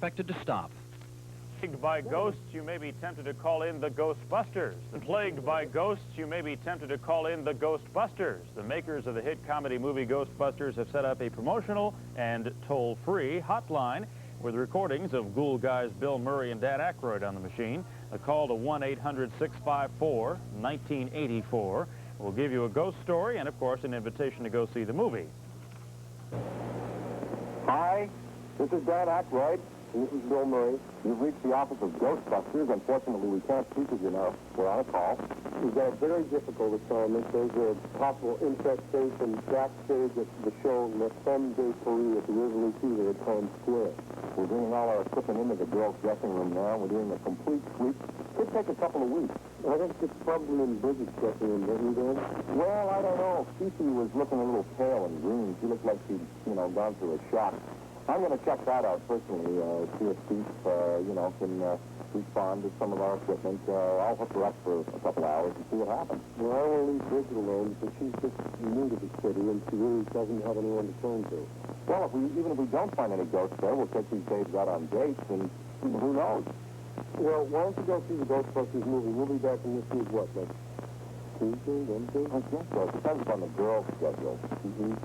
expected to stop. Plagued by ghosts, you may be tempted to call in the Ghostbusters. Plagued by ghosts, you may be tempted to call in the Ghostbusters. The makers of the hit comedy movie Ghostbusters have set up a promotional and toll-free hotline with recordings of Ghoul Guys Bill Murray and Dan Aykroyd on the machine. A call to 1-800-654-1984 will give you a ghost story and, of course, an invitation to go see the movie. Hi, this is Dan Aykroyd. This is Bill Murray. You've reached the office of Ghostbusters. Unfortunately, we can't speak with you now. We're on a call. We've got a very difficult assignment. There's a possible infestation backstage at the show La Femme de Paris at the Rivoli Theater at Times Square. We're bringing all our equipment into the girls' dressing room now. We're doing a complete sweep. Could take a couple of weeks. I think it's probably in Bridget's dressing room, don't you, Dan? Well, I don't know. Fifi was looking a little pale and green. She looked like she'd, gone through a shock. I'm going to check that out personally, see if Steve, can respond to some of our equipment. I'll hook her up for a couple hours and see what happens. Well, I won't leave Bridget alone because she's just new to the city and she really doesn't have anyone to turn to. Well, even if we don't find any ghosts there, we'll take these babes out on dates and who knows? Well, why don't you go see the Ghostbusters movie? We'll be back in this week, what, next Tuesday, Wednesday? I guess so. It depends on the girls' schedule. Mm-hmm.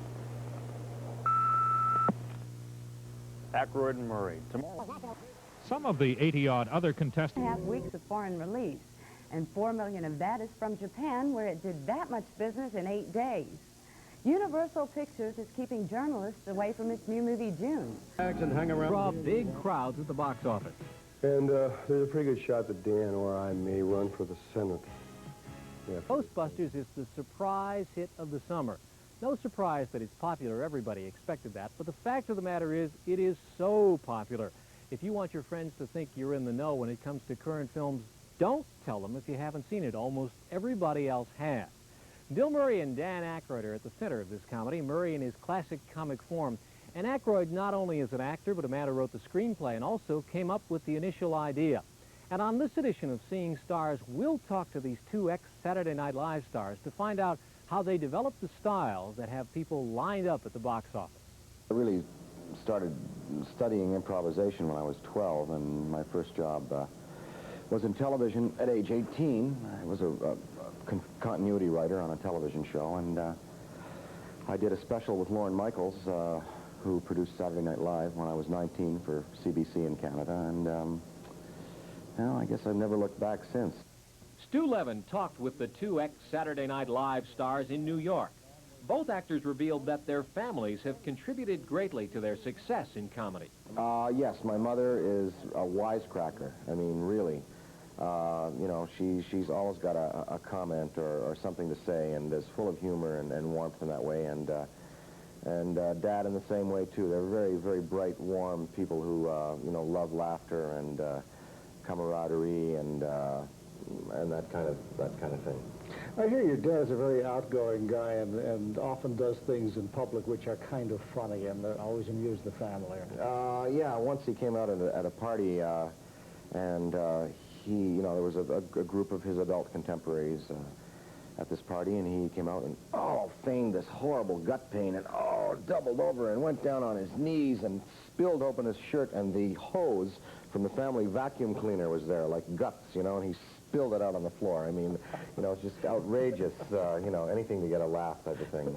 Aykroyd and Murray. Tomorrow. Some of the 80-odd other contestants... .5 weeks of foreign release, and $4 million of that is from Japan, where it did that much business in 8 days. Universal Pictures is keeping journalists away from its new movie, June. And hang around. Draw big crowds at the box office. And there's a pretty good shot that Dan or I may run for the Senate. Yeah. Ghostbusters is the surprise hit of the summer. No surprise that it's popular. Everybody expected that. But the fact of the matter is, it is so popular. If you want your friends to think you're in the know when it comes to current films, don't tell them if you haven't seen it. Almost everybody else has. Bill Murray and Dan Aykroyd are at the center of this comedy. Murray in his classic comic form. And Aykroyd not only is an actor, but a man who wrote the screenplay and also came up with the initial idea. And on this edition of Seeing Stars, we'll talk to these two ex-Saturday Night Live stars to find out how they developed the styles that have people lined up at the box office. I really started studying improvisation when I was 12, and my first job was in television at age 18. I was a continuity writer on a television show, and I did a special with Lorne Michaels, who produced Saturday Night Live when I was 19 for CBC in Canada, and well, I guess I've never looked back since. Stu Levin talked with the two ex-Saturday Night Live stars in New York. Both actors revealed that their families have contributed greatly to their success in comedy. Yes, my mother is a wisecracker. I mean, really. She's always got a comment or something to say, and is full of humor and warmth in that way. And Dad in the same way, too. They're very, very bright, warm people who, love laughter and camaraderie and that kind of thing. I hear your dad is a very outgoing guy and often does things in public which are kind of funny and always amuse the family. Yeah, once he came out at a party and there was a group of his adult contemporaries at this party, and he came out and, feigned this horrible gut pain and, doubled over and went down on his knees and spilled open his shirt, and the hose from the family vacuum cleaner was there, like guts, and he spilled it out on the floor. I mean, it's just outrageous, anything to get a laugh type of thing,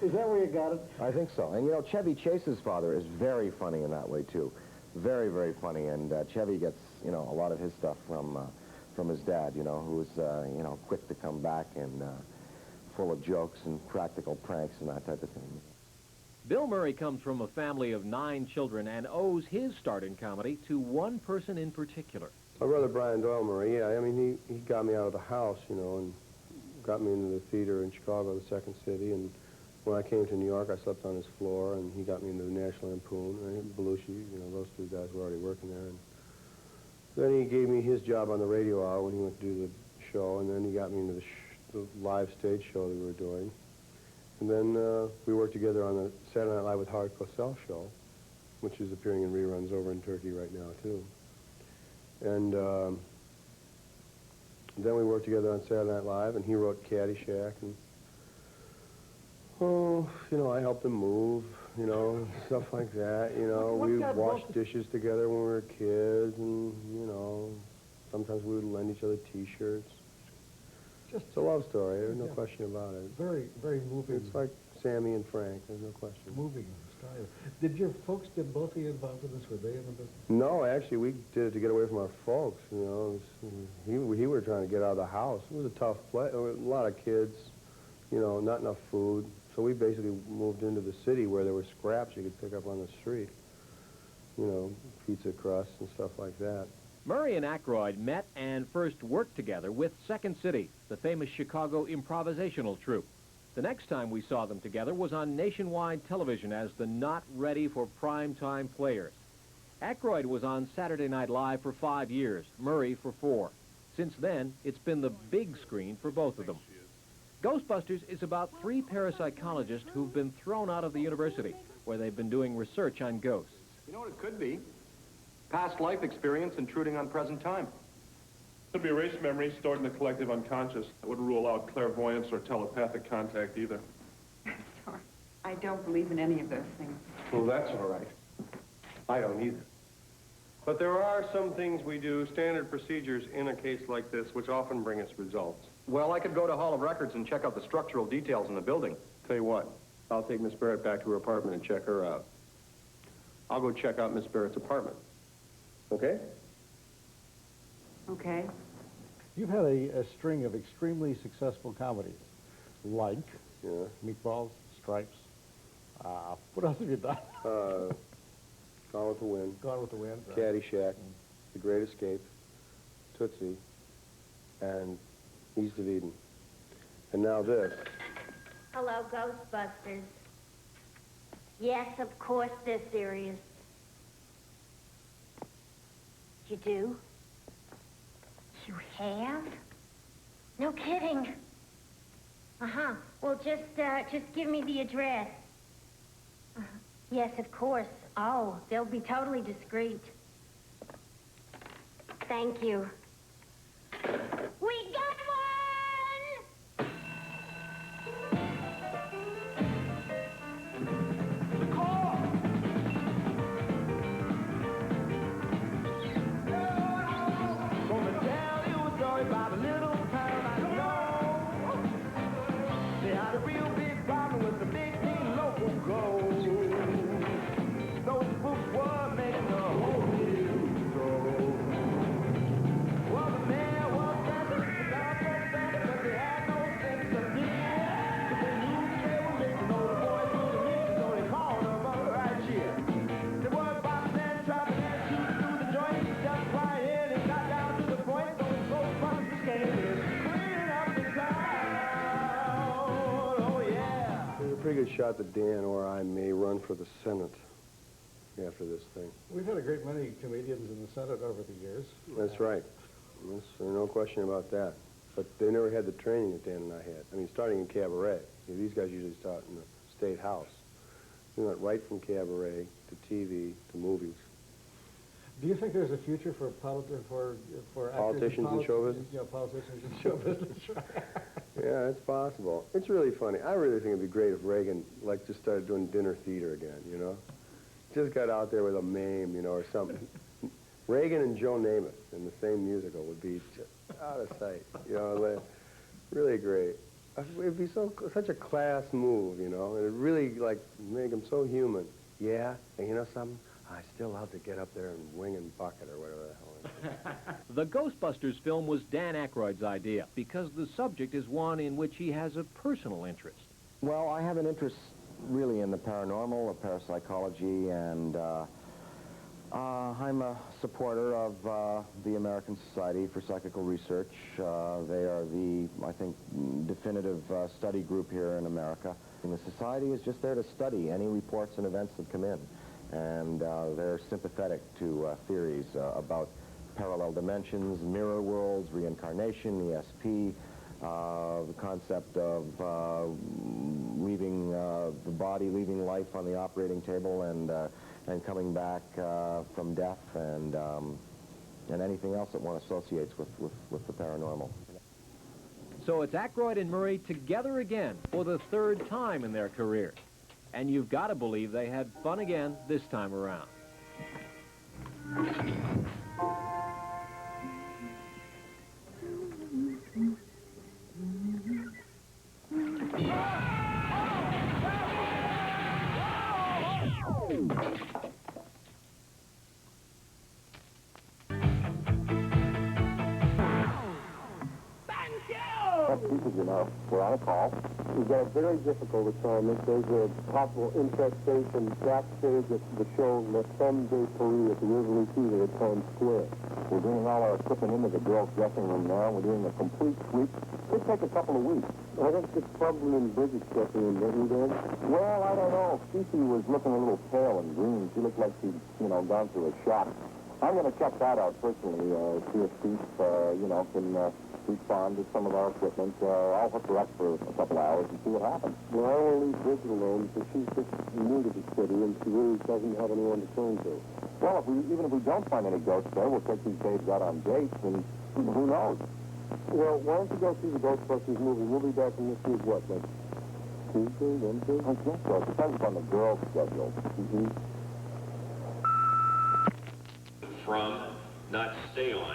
Is that where you got it? I think so. And, Chevy Chase's father is very funny in that way, too. Very, very funny, and Chevy gets, a lot of his stuff from his dad, who's, quick to come back and full of jokes and practical pranks and that type of thing. Bill Murray comes from a family of 9 children and owes his start in comedy to one person in particular. My brother Brian Doyle Murray, yeah, I mean, he got me out of the house, and got me into the theater in Chicago, the Second City, and when I came to New York, I slept on his floor, and he got me into the National Lampoon, and Belushi, those two guys were already working there. And then he gave me his job on the radio hour when he went to do the show, and then he got me into the live stage show that we were doing. And then we worked together on the Saturday Night Live with Howard Cosell show, which is appearing in reruns over in Turkey right now, too. And then we worked together on Saturday Night Live, and he wrote Caddyshack. And, I helped him move, you know, stuff like that. You know, we washed dishes together when we were kids, and, you know, sometimes we would lend each other T-shirts. It's a love story, there's no question about it. Very, very moving. It's like Sammy and Frank, there's no question. Moving style. Did your folks get both of you involved in this? Were they in the business? No, actually, we did it to get away from our folks, you know. He were trying to get out of the house. It was a tough place. A lot of kids, you know, not enough food. So we basically moved into the city where there were scraps you could pick up on the street. You know, pizza crusts and stuff like that. Murray and Aykroyd met and first worked together with Second City, the famous Chicago improvisational troupe. The next time we saw them together was on nationwide television as the not ready for primetime players. Aykroyd was on Saturday Night Live for 5 years, Murray for 4. Since then, it's been the big screen for both of them. Ghostbusters is about 3 parapsychologists who've been thrown out of the university, where they've been doing research on ghosts. You know what it could be? Past life experience intruding on present time. Could be erased memories stored in the collective unconscious. That would rule out clairvoyance or telepathic contact either. Sorry, I don't believe in any of those things. Well, that's all right. I don't either. But there are some things we do, standard procedures in a case like this, which often bring us results. Well, I could go to Hall of Records and check out the structural details in the building. Tell you what, I'll take Miss Barrett back to her apartment and check her out. I'll go check out Miss Barrett's apartment. Okay? Okay. You've had a string of extremely successful comedies, like Meatballs, Stripes. What else have you done? Gone with the Wind. Gone with the Wind. Right. Caddyshack, The Great Escape, Tootsie, and East of Eden. And now this. Hello, Ghostbusters. Yes, of course they're serious. You do? You have? No kidding. Uh-huh. Well, just give me the address. Yes, of course. Oh, they'll be totally discreet. Thank you. We got one! Pretty good shot that Dan or I may run for the Senate after this thing. We've had a great many comedians in the Senate over the years. That's right. There's no question about that. But they never had the training that Dan and I had. I mean, starting in cabaret. These guys usually start in the State House. We went right from cabaret to TV to movies. Do you think there's a future for politicians in show business? Yeah, politicians in show business. Yeah, it's possible. It's really funny. I really think it'd be great if Reagan, just started doing dinner theater again, you know? Just got out there with a mame, you know, or something. Reagan and Joe Namath in the same musical would be just out of sight, you know? Really great. It'd be such a class move, you know? It'd really, make him so human. Yeah, and you know something? I still love to get up there and wing and bucket or whatever the hell it is. The Ghostbusters film was Dan Aykroyd's idea because the subject is one in which he has a personal interest. Well, I have an interest really in the paranormal, or parapsychology, and I'm a supporter of the American Society for Psychical Research. They are the, I think, definitive study group here in America. And the Society is just there to study any reports and events that come in. And they're sympathetic to theories about parallel dimensions, mirror worlds, reincarnation, ESP, the concept of leaving the body, leaving life on the operating table and coming back from death, and anything else that one associates with the paranormal. So it's Aykroyd and Murray together again for the 3rd time in their career. And you've got to believe they had fun again this time around. That's because, you know, we're on a call. We've got a very difficult assignment. There's a possible infestation backstage at the show Le Femme de Paris at the Rivoli Theater at Times Square. We're bringing all our equipment into the girls' dressing room now. We're doing a complete sweep. Could take a couple of weeks. I think it's probably in Bridget's dressing room, don't you, Dan? Well, I don't know. Cece was looking a little pale and green. She looked like she'd, you know, gone through a shock. I'm going to check that out personally, see if Steve, you know, can respond to some of our equipment. I'll hook her up for a couple hours and see what happens. Well, I will leave Bridget alone because she's just new to the city and she really doesn't have anyone to turn to. Well, even if we don't find any ghosts there, we'll take these babes out on dates and who knows? Well, why don't you go see the Ghostbusters movie? We'll be back in this week, what, like Tuesday, Wednesday? I guess so. It depends upon the girls' schedule. From, not stay on.